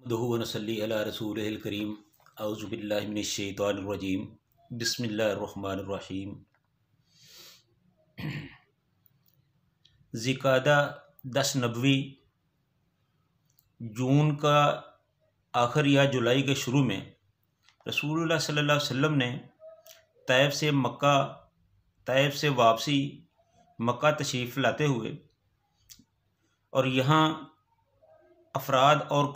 नहमदुहु व नसल्ली अला रसूलिहिल करीम। औज़ु बिल्लाहि मिनश शैतानिर रजीम। बिस्मिल्लाहिर रहमानिर रहीम। ज़िकादा 10 नबवी जून का आखिर या जुलाई के शुरू में रसूलुल्लाह सल्लल्लाहु अलैहि वसल्लम ने ताइफ से वापसी मक्का तशरीफ़ लाते हुए और यहाँ अफराद और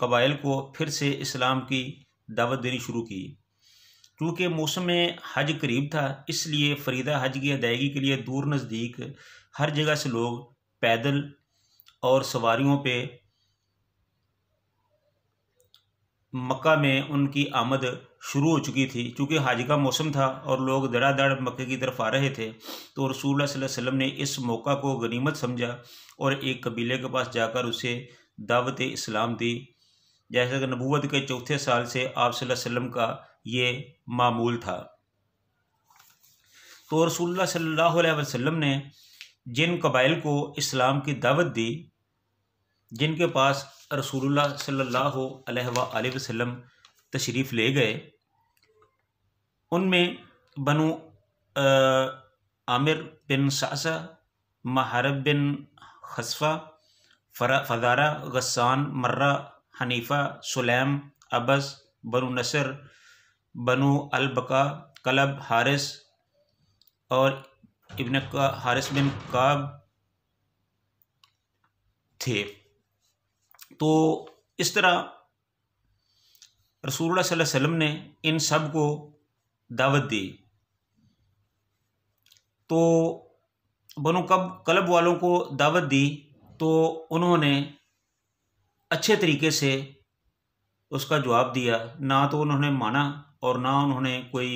कबाइल को फिर से इस्लाम की दावत देनी शुरू की। क्योंकि मौसम हज करीब था, इसलिए फ़रीदा हज की अदायगी के लिए दूर नज़दीक हर जगह से लोग पैदल और सवारियों पे मक्का में उनकी आमद शुरू हो चुकी थी। चूँकि हज का मौसम था और लोग धड़ाधड़ मक्के की तरफ आ रहे थे, तो रसूलुल्लाह सल्लल्लाहु अलैहि वसल्लम ने इस मौका को गनीमत समझा और एक कबीले के पास जाकर उसे दावत इस्लाम दी। जैसे कि नबूवत के चौथे साल से आप सल्लल्लाहु अलैहि वसल्लम का ये मामूल था। तो रसूलुल्लाह सल्लल्लाहु अलैहि वसल्लम ने जिन कबाइल को इस्लाम की दावत दी, जिनके पास रसूलुल्लाह सल्लल्लाहु अलैहि वसल्लम तशरीफ़ ले गए, उनमें बनु आमिर बिन सासा, महरब बिन खसफ़ा, फ़ज़ारा, गस्सान, मर्रा, हनीफ़ा, सुलैम, अबस, बनु नसर, बनु अलबका, कलब, हारिस और हारिस बिन काब थे। तो इस तरह रसूलुल्लाह सल्लल्लाहु अलैहि वसल्लम ने इन सब को दावत दी। तो बनु कलब वालों को दावत दी तो उन्होंने अच्छे तरीके से उसका जवाब दिया। ना तो उन्होंने माना और ना उन्होंने कोई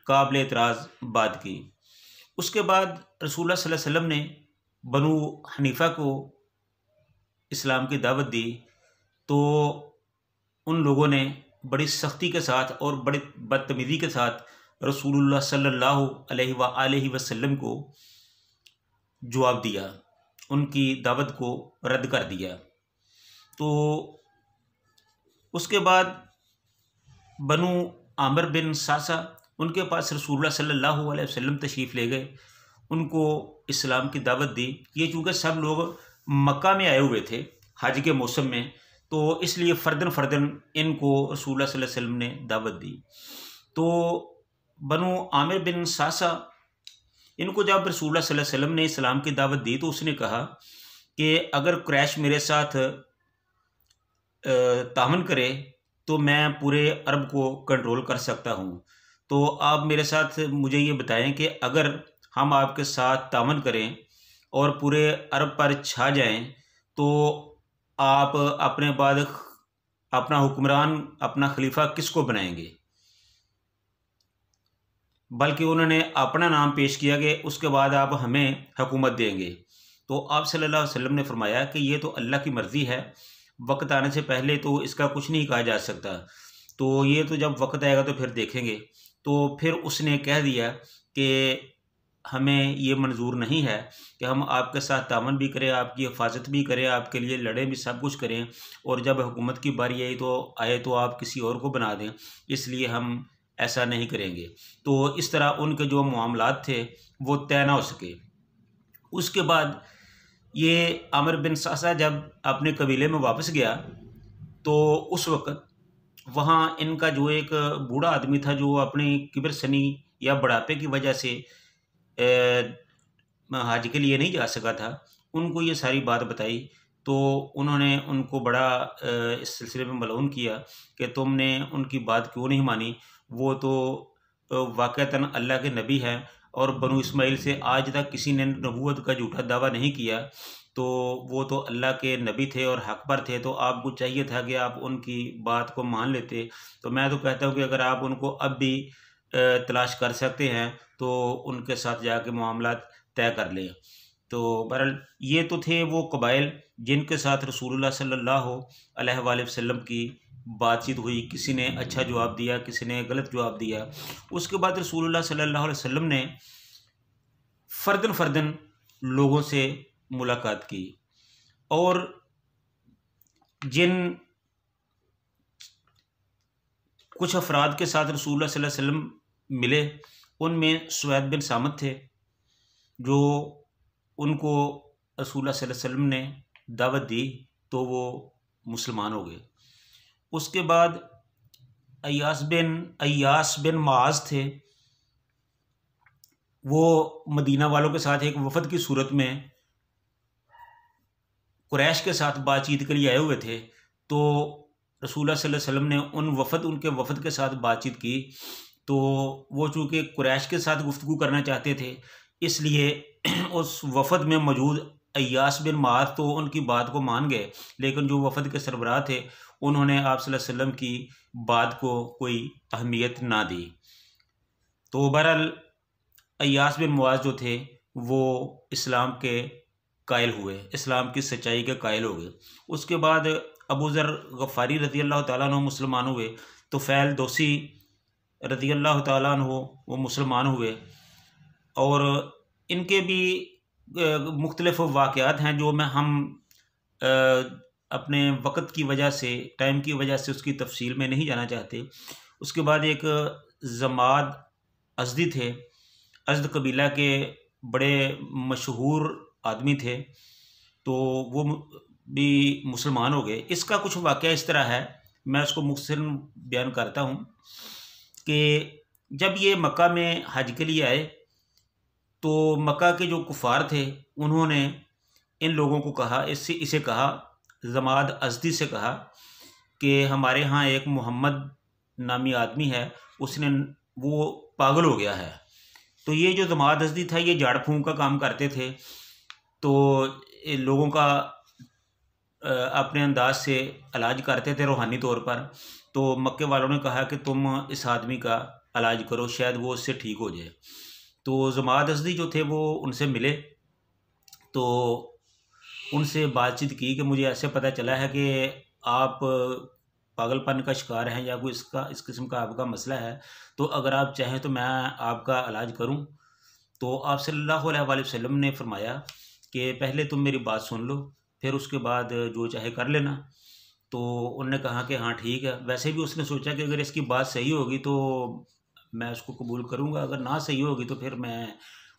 काबिल एतराज़ बात की। उसके बाद रसूलुल्लाह सल्लल्लाहु अलैहि वसल्लम ने बनु हनीफ़ा को इस्लाम की दावत दी, तो उन लोगों ने बड़ी सख्ती के साथ और बड़ी बदतमीज़ी के साथ रसूलुल्लाह सल्लल्लाहु अलैहि वसल्लम को जवाब दिया, उनकी दावत को रद्द कर दिया। तो उसके बाद बनु आमिर बिन सासा, उनके पास रसूलुल्लाह सल्लल्लाहु अलैहि वसल्लम तशरीफ़ ले गए, उनको इस्लाम की दावत दी। ये चूँकि सब लोग मक्का में आए हुए थे हज के मौसम में, तो इसलिए फ़र्दन इनको रसूलुल्लाह सल्लल्लाहु अलैहि वसल्लम ने दावत दी। तो बनु आमिर बिन सासा, इनको जब रसूलुल्लाह सल्लल्लाहु अलैहि वसल्लम ने इस्लाम की दावत दी तो उसने कहा कि अगर क्रैश मेरे साथ तामन करे तो मैं पूरे अरब को कंट्रोल कर सकता हूँ। तो आप मेरे साथ मुझे ये बताएं कि अगर हम आपके साथ तामन करें और पूरे अरब पर छा जाएं, तो आप अपने बाद अपना हुक्मरान, अपना खलीफा किसको बनाएंगे? बल्कि उन्होंने अपना नाम पेश किया कि उसके बाद आप हमें हुकूमत देंगे। तो आप सल्लल्लाहु अलैहि वसल्लम ने फरमाया कि ये तो अल्लाह की मर्ज़ी है, वक्त आने से पहले तो इसका कुछ नहीं कहा जा सकता, तो ये तो जब वक्त आएगा तो फिर देखेंगे। तो फिर उसने कह दिया कि हमें ये मंजूर नहीं है कि हम आपके साथ तामन भी करें, आपकी हिफाजत भी करें, आपके लिए लड़ें भी, सब कुछ करें, और जब हुकूमत की बारी आए तो आप किसी और को बना दें, इसलिए हम ऐसा नहीं करेंगे। तो इस तरह उनके जो मामलात थे वो तय ना हो सके। उसके बाद ये आमिर बिन सासा जब अपने कबीले में वापस गया, तो उस वक़्त वहाँ इनका जो एक बूढ़ा आदमी था, जो अपनी किब्र सनी या बुढ़ापे की वजह से हज के लिए नहीं जा सका था, उनको ये सारी बात बताई। तो उन्होंने उनको बड़ा इस सिलसिले में मलऊन किया कि तुमने उनकी बात क्यों नहीं मानी, वो तो वाक़तन अल्लाह के नबी हैं और बनु इस्माइल से आज तक किसी ने नबूवत का झूठा दावा नहीं किया, तो वो तो अल्लाह के नबी थे और हक़ पर थे, तो आपको चाहिए था कि आप उनकी बात को मान लेते। तो मैं तो कहता हूँ कि अगर आप उनको अब भी तलाश कर सकते हैं तो उनके साथ जाके मामलात तय कर लें। तो बहरहाल ये तो थे वो कबाइल जिनके साथ रसूलुल्लाह सल्लल्लाहु अलैहि वसल्लम की बातचीत हुई। किसी ने अच्छा जवाब दिया, किसी ने गलत जवाब दिया। उसके बाद रसूलुल्लाह सल्लल्लाहु अलैहि वसल्लम ने फ़र्दन लोगों से मुलाकात की और जिन कुछ अफराद के साथ रसूलुल्लाह सल्लल्लाहु अलैहि वसल्लम मिले। उनमें सुवैद बिन सामित थे, जो उनको रसूलुल्लाह सल्लल्लाहु अलैहि वसल्लम ने दावत दी तो वो मुसलमान हो गए। उसके बाद अय्यास बिन माज थे, वो मदीना वालों के साथ एक वफद की सूरत में कुरैश के साथ बातचीत के लिए आए हुए थे। तो रसूलुल्लाह सल्लल्लाहु अलैहि वसल्लम ने उनके वफद के साथ बातचीत की। तो वो चूँकि कुरैश के साथ गुफ्तगू करना चाहते थे, इसलिए उस वफद में मौजूद अय्यास बिन माज तो उनकी बात को मान गए, लेकिन जो वफद के सरबराह थे उन्होंने आप सल्लल्लाहु अलैहि वसल्लम की बात को कोई अहमियत ना दी। तो बहरहाल अय्यास बिन मुआज जो थे वो इस्लाम के कायल हुए, इस्लाम की सच्चाई के कायल हो गए। उसके बाद अबू ज़र गफ़ारी रज़ी अल्लाह तआला अन्हु मुसलमान हुए। तो फ़ैल दोसी रज़ी अल्लाह तआला अन्हु वो मुसलमान हुए। और इनके भी मुख्तलिफ़ वाक़यात हैं जो हम अपने वक़्त की वजह से, टाइम की वजह से उसकी तफसील में नहीं जाना चाहते। उसके बाद एक ज़माद अज़दी थे, अज़द कबीला के बड़े मशहूर आदमी थे, तो वो भी मुसलमान हो गए। इसका कुछ वाक़या इस तरह है, मैं उसको मुख्तसर बयान करता हूँ कि जब ये मक्का में हज के लिए आए तो मक्का के जो कुफ़ार थे उन्होंने इन लोगों को कहा, इसे कहा, ज़माद अज़दी से कहा कि हमारे यहाँ एक मोहम्मद नामी आदमी है, वो पागल हो गया है। तो ये जो ज़माद अज़दी था ये झाड़ फूँक का काम करते थे, तो लोगों का अपने अंदाज से इलाज करते थे रूहानी तौर पर। तो मक्के वालों ने कहा कि तुम इस आदमी का इलाज करो, शायद वो उससे ठीक हो जाए। तो ज़माद अज़दी जो थे वो उनसे मिले, तो उनसे बातचीत की कि मुझे ऐसे पता चला है कि आप पागलपन का शिकार हैं या कोई इस किस्म का आपका मसला है, तो अगर आप चाहें तो मैं आपका इलाज करूं। तो आप सल्लल्लाहु अलैहि वसल्लम ने फरमाया कि पहले तुम मेरी बात सुन लो, फिर उसके बाद जो चाहे कर लेना। तो उन्होंने कहा कि हाँ ठीक है। वैसे भी उसने सोचा कि अगर इसकी बात सही होगी तो मैं उसको कबूल करूँगा, अगर ना सही होगी तो फिर मैं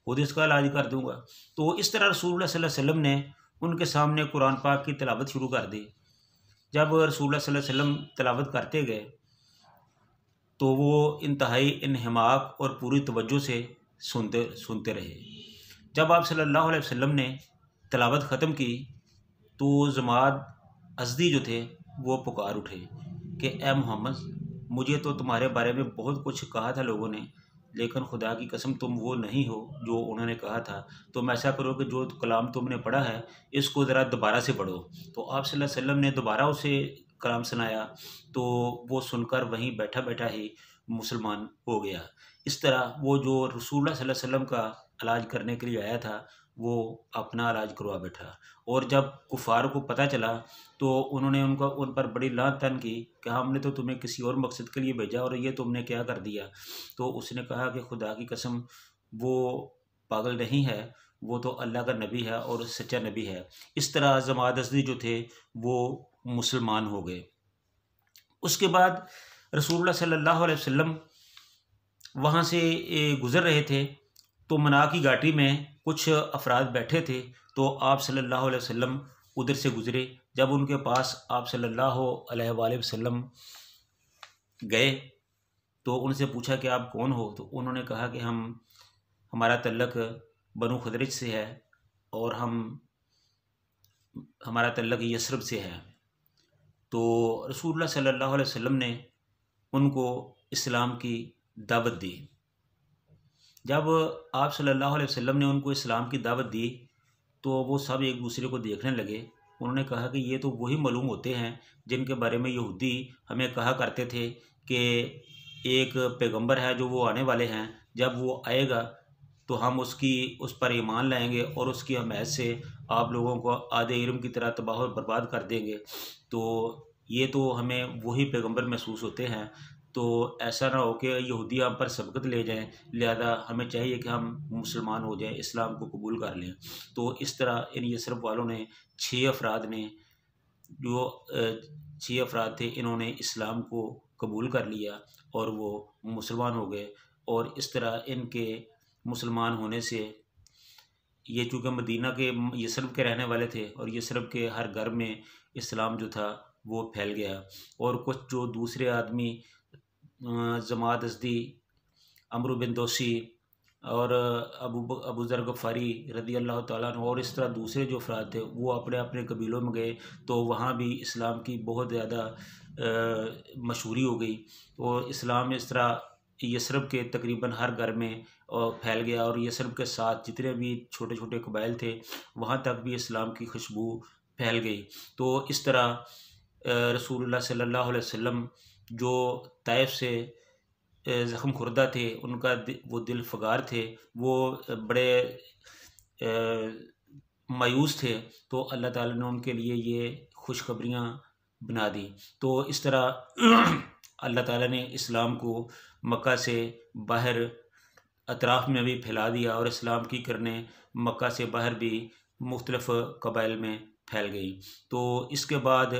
खुद इसका इलाज कर दूँगा। तो इस तरह रसूलुल्लाह सल्लल्लाहु अलैहि वसल्लम ने उनके सामने कुरान पाक की तिलावत शुरू कर दी। जब रसूलुल्लाह सल्लल्लाहु अलैहि वसल्लम तिलावत करते गए तो वो इंतहाई इन्हिमाक और पूरी तवज्जो से सुनते रहे। जब आप सल्लल्लाहु अलैहि वसल्लम ने तिलावत ख़त्म की तो ज़माद अज़दी जो थे वो पुकार उठे कि ए मोहम्मद, मुझे तो तुम्हारे बारे में बहुत कुछ कहा था लोगों ने, लेकिन खुदा की कसम तुम वो नहीं हो जो उन्होंने कहा था। तुम ऐसा करो कि जो कलाम तुमने पढ़ा है इसको ज़रा दोबारा से पढ़ो। तो आप सल्लल्लाहु अलैहि वसल्लम ने दोबारा उसे कलाम सुनाया, तो वो सुनकर वहीं बैठा बैठा ही मुसलमान हो गया। इस तरह वो जो रसूलुल्लाह सल्लल्लाहु अलैहि वसल्लम का इलाज करने के लिए आया था वो अपना इलाज करवा बैठा। और जब कुफ़ार को पता चला तो उन्होंने उन पर बड़ी लान तान की कि हमने तो तुम्हें किसी और मकसद के लिए भेजा और ये तुमने क्या कर दिया। तो उसने कहा कि खुदा की कसम वो पागल नहीं है, वो तो अल्लाह का नबी है और सच्चा नबी है। इस तरह ज़माद अज़दी जो थे वो मुसलमान हो गए। उसके बाद रसूलुल्लाह सल्लल्लाहु अलैहि वसल्लम वहाँ से गुज़र रहे थे तो मना की घाटी में कुछ अफराद बैठे थे। तो आप सल्लल्लाहु अलैहि वसल्लम उधर से गुज़रे। जब उनके पास आप सल्लल्लाहु अलैहि वसल्लम गए तो उनसे पूछा कि आप कौन हो। तो उन्होंने कहा कि हमारा तल्लक बनु खदरज से है और हमारा तल्लक यसरब से है। तो रसूलुल्लाह सल्लल्लाहु अलैहि वसल्लम ने उनको इस्लाम की दावत दी। जब आप सल्लल्लाहु अलैहि वसल्लम ने उनको इस्लाम की दावत दी तो वो सब एक दूसरे को देखने लगे। उन्होंने कहा कि ये तो वही मालूम होते हैं जिनके बारे में यहूदी हमें कहा करते थे कि एक पैगंबर है जो वो आने वाले हैं, जब वो आएगा तो हम उस पर ईमान लाएंगे और उसकी हमायत से आप लोगों को आधे इल्म की तरह तबाह और बर्बाद कर देंगे। तो ये तो हमें वही पैगंबर महसूस होते हैं। तो ऐसा ना हो कि यहूदी हम पर सबकत ले जाएं, लिहाजा हमें चाहिए कि हम मुसलमान हो जाएं, इस्लाम को कबूल कर लें। तो इस तरह इन यसरब वालों ने 6 अफराद थे, इन्होंने इस्लाम को कबूल कर लिया और वो मुसलमान हो गए। और इस तरह इनके मुसलमान होने से, ये चूँकि मदीना के यसरब के रहने वाले थे और यसरब के हर घर में इस्लाम जो था वो फैल गया। और कुछ जो दूसरे आदमी जमात अज़दी, अमरू बिन दोसी और अबू ज़र गफ़ारी रज़ी अल्लाह ताला अन्हु और इस तरह दूसरे जो अफराद थे वो अपने अपने कबीलों में गए, तो वहाँ भी इस्लाम की बहुत ज़्यादा मशहूरी हो गई। और इस्लाम इस तरह यसरब के तकरीबन हर घर में फैल गया और यसरब के साथ जितने भी छोटे छोटे कबाइल थे वहाँ तक भी इस्लाम की खुशबू फैल गई। तो इस तरह रसूलुल्लाह सल्लल्लाहु अलैहि वसल्लम जो ताइफ से ज़ख्म खुर्दा थे, उनका वो दिल फगार थे, वो बड़े मायूस थे, तो अल्लाह ताला ने उनके लिए ये खुशखबरियाँ बना दी। तो इस तरह अल्लाह ताला ने इस्लाम को मक्का से बाहर अतराफ़ में भी फैला दिया और इस्लाम की किरणें मक्का से बाहर भी मुख्तलिफ़ कबाइल में फैल गई। तो इसके बाद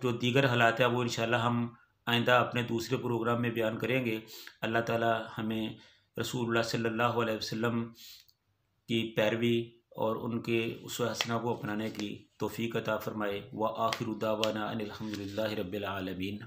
जो दीगर हालात है वो इंशाअल्लाह हम आइंदा अपने दूसरे प्रोग्राम में बयान करेंगे। अल्लाह ताला हमें रसूलुल्लाह सल्लल्लाहु अलैहि वसल्लम की पैरवी और उनके उसवा हसना को अपनाने की तौफ़ीक़ अता फ़रमाए। व आखिरु दावाना अनिल हम्दुलिल्लाहि रब्बिल आलमीन।